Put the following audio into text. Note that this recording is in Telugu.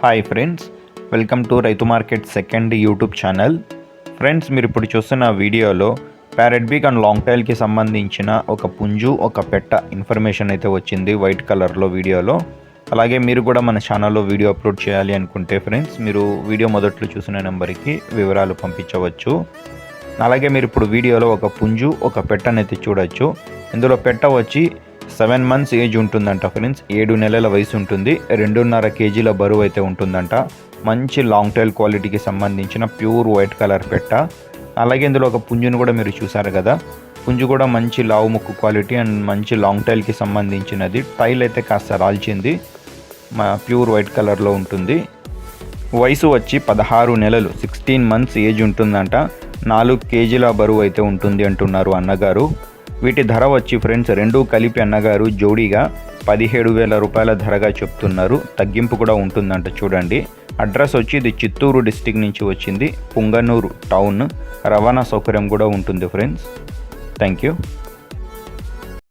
హాయ్ ఫ్రెండ్స్, వెల్కమ్ టు రైతు market second YouTube channel. Friends, మీరు ఇప్పుడు చూస్తున్న వీడియోలో ప్యారెట్ బీక్ అండ్ లాంగ్ టైల్కి సంబంధించిన ఒక పుంజు ఒక పెట్ట ఇన్ఫర్మేషన్ అయితే వచ్చింది వైట్ కలర్లో వీడియోలో. అలాగే మీరు కూడా మన ఛానల్లో వీడియో అప్లోడ్ చేయాలి అనుకుంటే ఫ్రెండ్స్, మీరు వీడియో మొదట్లో చూసిన నెంబర్కి వివరాలు పంపించవచ్చు. అలాగే మీరు ఇప్పుడు వీడియోలో ఒక పుంజు ఒక పెట్టనైతే చూడొచ్చు. ఇందులో పెట్ట వచ్చి 7 months ఏజ్ ఉంటుందంట ఫ్రెండ్స్. 7 నెలల వయసు ఉంటుంది. 2.5 kg బరువు అయితే ఉంటుందంట. మంచి లాంగ్ టైల్ క్వాలిటీకి సంబంధించిన ప్యూర్ వైట్ కలర్ పెట్ట. అలాగే ఇందులో ఒక పుంజును కూడా మీరు చూసారు కదా. పుంజు కూడా మంచి లావు ముక్కు క్వాలిటీ అండ్ మంచి లాంగ్ టైల్కి సంబంధించినది. టైల్ అయితే కాస్త రాల్చింది, ప్యూర్ వైట్ కలర్లో ఉంటుంది. వయసు వచ్చి 16 నెలలు 16 months ఏజ్ ఉంటుందంట. 4 kg బరువు అయితే ఉంటుంది అంటున్నారు అన్నగారు. వీటి ధర వచ్చి ఫ్రెండ్స్ 2 కలిపి అన్నగారు జోడీగా 17,000 రూపాయల ధరగా చెప్తున్నారు. తగ్గింపు కూడా ఉంటుందంట. చూడండి, అడ్రస్ వచ్చి ఇది చిత్తూరు డిస్టిక్ నుంచి వచ్చింది. పుంగనూరు టౌన్. రవాణా సౌకర్యం కూడా ఉంటుంది ఫ్రెండ్స్. Thank you.